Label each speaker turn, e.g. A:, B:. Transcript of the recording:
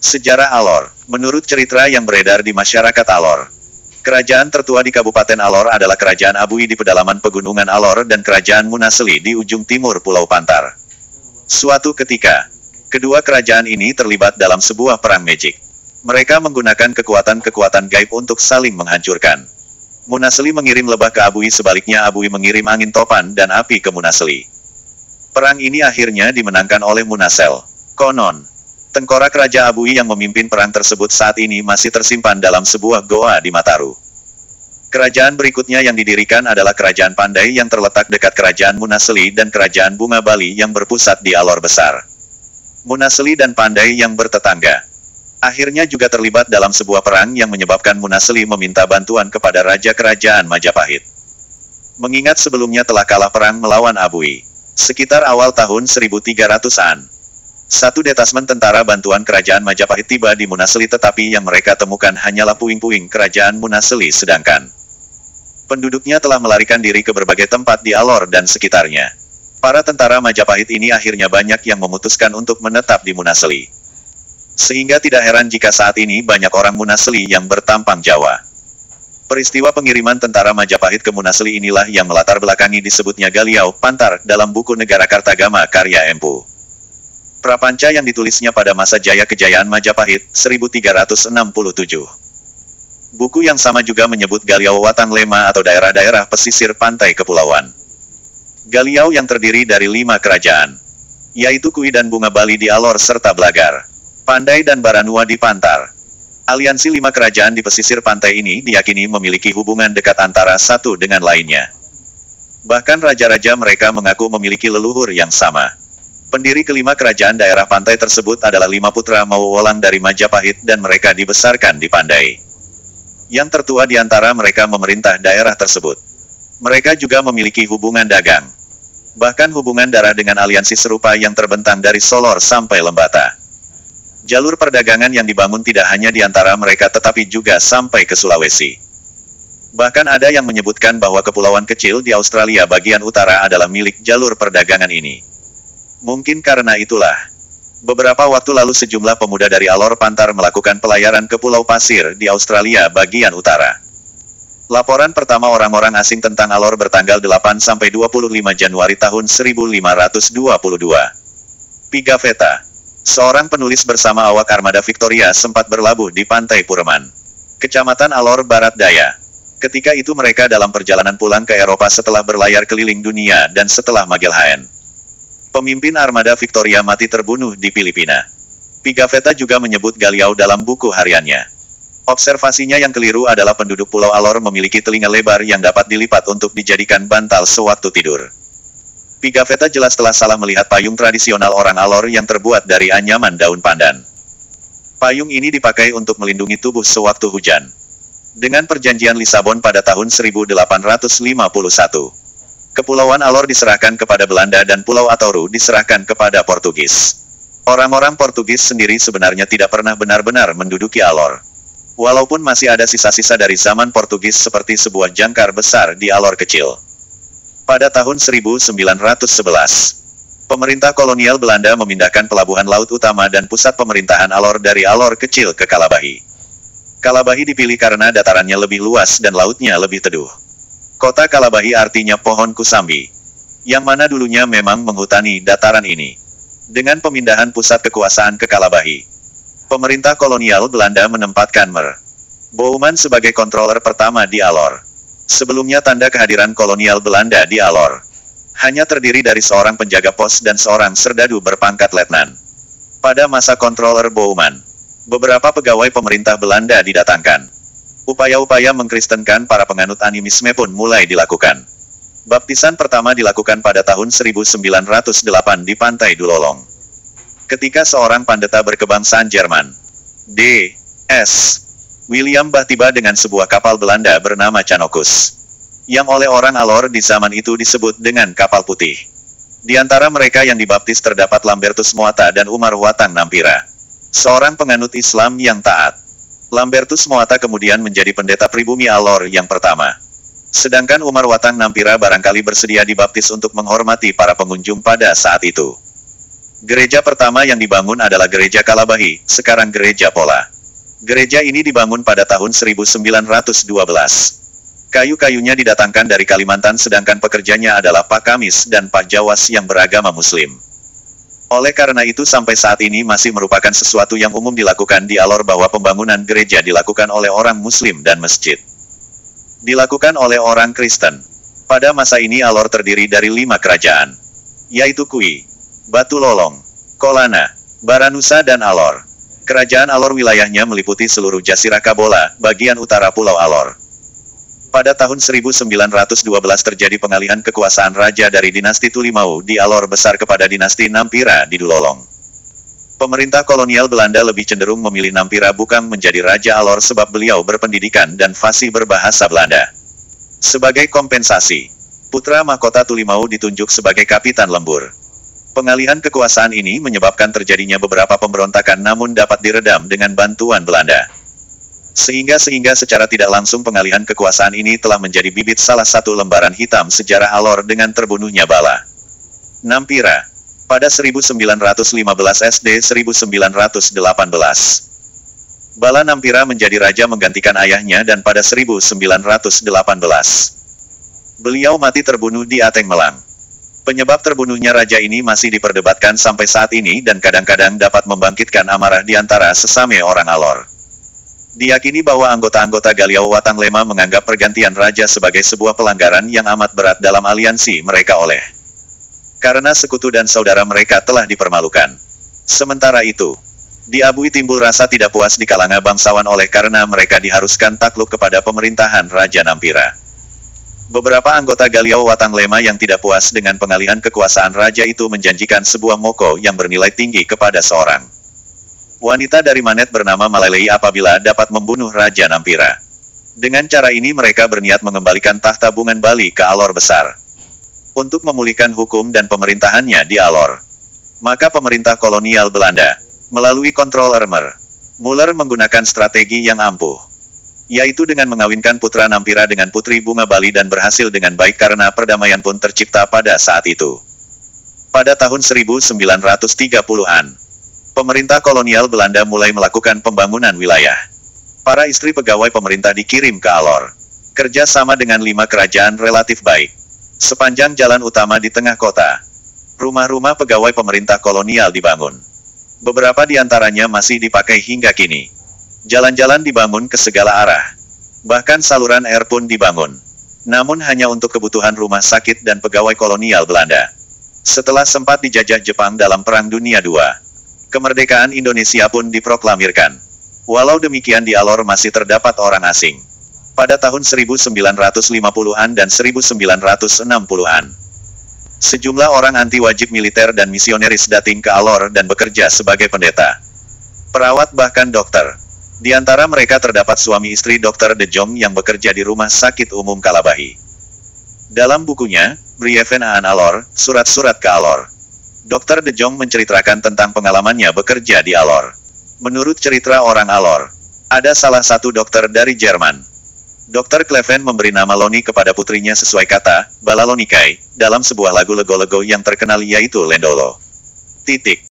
A: Sejarah Alor. Menurut cerita yang beredar di masyarakat Alor, kerajaan tertua di Kabupaten Alor adalah Kerajaan Abui di pedalaman pegunungan Alor dan Kerajaan Munaseli di ujung timur Pulau Pantar. Suatu ketika, kedua kerajaan ini terlibat dalam sebuah perang magic. Mereka menggunakan kekuatan-kekuatan gaib untuk saling menghancurkan. Munaseli mengirim lebah ke Abui, sebaliknya Abui mengirim angin topan dan api ke Munaseli. Perang ini akhirnya dimenangkan oleh Munasel. Konon, tengkorak Raja Abui yang memimpin perang tersebut saat ini masih tersimpan dalam sebuah goa di Mataru. Kerajaan berikutnya yang didirikan adalah Kerajaan Pandai yang terletak dekat Kerajaan Munaseli dan Kerajaan Bunga Bali yang berpusat di Alor Besar. Munaseli dan Pandai yang bertetangga akhirnya juga terlibat dalam sebuah perang yang menyebabkan Munaseli meminta bantuan kepada Raja Kerajaan Majapahit. Mengingat sebelumnya telah kalah perang melawan Abui, sekitar awal tahun 1300-an. Satu detasmen tentara bantuan Kerajaan Majapahit tiba di Munaseli, tetapi yang mereka temukan hanyalah puing-puing Kerajaan Munaseli, sedangkan penduduknya telah melarikan diri ke berbagai tempat di Alor dan sekitarnya. Para tentara Majapahit ini akhirnya banyak yang memutuskan untuk menetap di Munaseli. Sehingga tidak heran jika saat ini banyak orang Munaseli yang bertampang Jawa. Peristiwa pengiriman tentara Majapahit ke Munaseli inilah yang melatar belakangi disebutnya Galiau Pantar dalam buku Negara Kartagama karya Empu Prapanca yang ditulisnya pada masa jaya kejayaan Majapahit, 1367. Buku yang sama juga menyebut Galiau Watang Lema atau daerah-daerah pesisir pantai kepulauan. Galiau yang terdiri dari 5 kerajaan, yaitu Kui dan Bunga Bali di Alor serta Blagar, Pandai dan Baranua di Pantar. Aliansi 5 kerajaan di pesisir pantai ini diyakini memiliki hubungan dekat antara satu dengan lainnya. Bahkan raja-raja mereka mengaku memiliki leluhur yang sama. Pendiri kelima kerajaan daerah pantai tersebut adalah 5 putra Mawowolang dari Majapahit dan mereka dibesarkan di Pandai. Yang tertua di antara mereka memerintah daerah tersebut. Mereka juga memiliki hubungan dagang. Bahkan hubungan darah dengan aliansi serupa yang terbentang dari Solor sampai Lembata. Jalur perdagangan yang dibangun tidak hanya di antara mereka tetapi juga sampai ke Sulawesi. Bahkan ada yang menyebutkan bahwa kepulauan kecil di Australia bagian utara adalah milik jalur perdagangan ini. Mungkin karena itulah, beberapa waktu lalu sejumlah pemuda dari Alor Pantar melakukan pelayaran ke Pulau Pasir di Australia bagian utara. Laporan pertama orang-orang asing tentang Alor bertanggal 8-25 Januari tahun 1522. Pigafetta, seorang penulis bersama awak armada Victoria sempat berlabuh di Pantai Pureman, Kecamatan Alor Barat Daya. Ketika itu mereka dalam perjalanan pulang ke Eropa setelah berlayar keliling dunia dan setelah Magellan. Pemimpin armada Victoria mati terbunuh di Filipina. Pigafetta juga menyebut Galiau dalam buku hariannya. Observasinya yang keliru adalah penduduk Pulau Alor memiliki telinga lebar yang dapat dilipat untuk dijadikan bantal sewaktu tidur. Pigafetta jelas telah salah melihat payung tradisional orang Alor yang terbuat dari anyaman daun pandan. Payung ini dipakai untuk melindungi tubuh sewaktu hujan. Dengan perjanjian Lisabon pada tahun 1851. Kepulauan Alor diserahkan kepada Belanda dan Pulau Atauru diserahkan kepada Portugis. Orang-orang Portugis sendiri sebenarnya tidak pernah benar-benar menduduki Alor. Walaupun masih ada sisa-sisa dari zaman Portugis seperti sebuah jangkar besar di Alor kecil. Pada tahun 1911, pemerintah kolonial Belanda memindahkan pelabuhan laut utama dan pusat pemerintahan Alor dari Alor kecil ke Kalabahi. Kalabahi dipilih karena datarannya lebih luas dan lautnya lebih teduh. Kota Kalabahi artinya pohon kusambi, yang mana dulunya memang menghutani dataran ini. Dengan pemindahan pusat kekuasaan ke Kalabahi, pemerintah kolonial Belanda menempatkan Mer. Bouwman sebagai controller pertama di Alor. Sebelumnya tanda kehadiran kolonial Belanda di Alor hanya terdiri dari seorang penjaga pos dan seorang serdadu berpangkat letnan. Pada masa controller Bouwman, beberapa pegawai pemerintah Belanda didatangkan. Upaya-upaya mengkristenkan para penganut animisme pun mulai dilakukan. Baptisan pertama dilakukan pada tahun 1908 di Pantai Dulolong. Ketika seorang pendeta berkebangsaan Jerman, D.S. William Bah tiba dengan sebuah kapal Belanda bernama Canocus, yang oleh orang Alor di zaman itu disebut dengan kapal putih. Di antara mereka yang dibaptis terdapat Lambertus Moata dan Umar Watang Nampira, seorang penganut Islam yang taat. Lambertus Moata kemudian menjadi pendeta pribumi Alor yang pertama. Sedangkan Umar Watang Nampira barangkali bersedia dibaptis untuk menghormati para pengunjung pada saat itu. Gereja pertama yang dibangun adalah Gereja Kalabahi, sekarang Gereja Pola. Gereja ini dibangun pada tahun 1912. Kayu-kayunya didatangkan dari Kalimantan sedangkan pekerjanya adalah Pak Kamis dan Pak Jawas yang beragama Muslim. Oleh karena itu sampai saat ini masih merupakan sesuatu yang umum dilakukan di Alor bahwa pembangunan gereja dilakukan oleh orang Muslim dan masjid dilakukan oleh orang Kristen. Pada masa ini Alor terdiri dari 5 kerajaan, yaitu Kui, Batu Lolong, Kolana, Baranusa dan Alor. Kerajaan Alor wilayahnya meliputi seluruh Jazirah Kabola, bagian utara Pulau Alor. Pada tahun 1912 terjadi pengalihan kekuasaan raja dari dinasti Tulimau di Alor Besar kepada dinasti Nampira di Dulolong. Pemerintah kolonial Belanda lebih cenderung memilih Nampira Bukang menjadi Raja Alor sebab beliau berpendidikan dan fasih berbahasa Belanda. Sebagai kompensasi, putra mahkota Tulimau ditunjuk sebagai Kapitan Lembur. Pengalihan kekuasaan ini menyebabkan terjadinya beberapa pemberontakan namun dapat diredam dengan bantuan Belanda. Sehingga secara tidak langsung pengalihan kekuasaan ini telah menjadi bibit salah satu lembaran hitam sejarah Alor dengan terbunuhnya Bala Nampira pada 1915 SD 1918. Bala Nampira menjadi raja menggantikan ayahnya dan pada 1918 beliau mati terbunuh di Ateng Melang. Penyebab terbunuhnya raja ini masih diperdebatkan sampai saat ini dan kadang-kadang dapat membangkitkan amarah di antara sesama orang Alor. Diyakini bahwa anggota-anggota Galiau Watang Lema menganggap pergantian raja sebagai sebuah pelanggaran yang amat berat dalam aliansi mereka karena sekutu dan saudara mereka telah dipermalukan. Sementara itu, di Abui timbul rasa tidak puas di kalangan bangsawan karena mereka diharuskan takluk kepada pemerintahan Raja Nampira. Beberapa anggota Galiau Watang Lema yang tidak puas dengan pengalihan kekuasaan raja itu menjanjikan sebuah moko yang bernilai tinggi kepada seorang wanita dari Manet bernama Malalei apabila dapat membunuh Raja Nampira. Dengan cara ini mereka berniat mengembalikan tahta Bungan Bali ke Alor Besar untuk memulihkan hukum dan pemerintahannya di Alor. Maka pemerintah kolonial Belanda, melalui Kontroler Muller menggunakan strategi yang ampuh, yaitu dengan mengawinkan putra Nampira dengan putri Bunga Bali dan berhasil dengan baik karena perdamaian pun tercipta pada saat itu. Pada tahun 1930-an, pemerintah kolonial Belanda mulai melakukan pembangunan wilayah. Para istri pegawai pemerintah dikirim ke Alor. Kerja sama dengan 5 kerajaan relatif baik. Sepanjang jalan utama di tengah kota, rumah-rumah pegawai pemerintah kolonial dibangun. Beberapa di antaranya masih dipakai hingga kini. Jalan-jalan dibangun ke segala arah. Bahkan saluran air pun dibangun. Namun hanya untuk kebutuhan rumah sakit dan pegawai kolonial Belanda. Setelah sempat dijajah Jepang dalam Perang Dunia II, kemerdekaan Indonesia pun diproklamirkan. Walau demikian di Alor masih terdapat orang asing. Pada tahun 1950-an dan 1960-an, sejumlah orang anti wajib militer dan misioneris datang ke Alor dan bekerja sebagai pendeta, perawat bahkan dokter. Di antara mereka terdapat suami istri Dr. De Jong yang bekerja di Rumah Sakit Umum Kalabahi. Dalam bukunya, Brieven aan Alor, Surat-Surat ke Alor, Dr. De Jong menceritakan tentang pengalamannya bekerja di Alor. Menurut cerita orang Alor, ada salah satu dokter dari Jerman. Dr. Kleven memberi nama Loni kepada putrinya sesuai kata, Bala Lonikai, dalam sebuah lagu lego-lego yang terkenal yaitu Lendolo.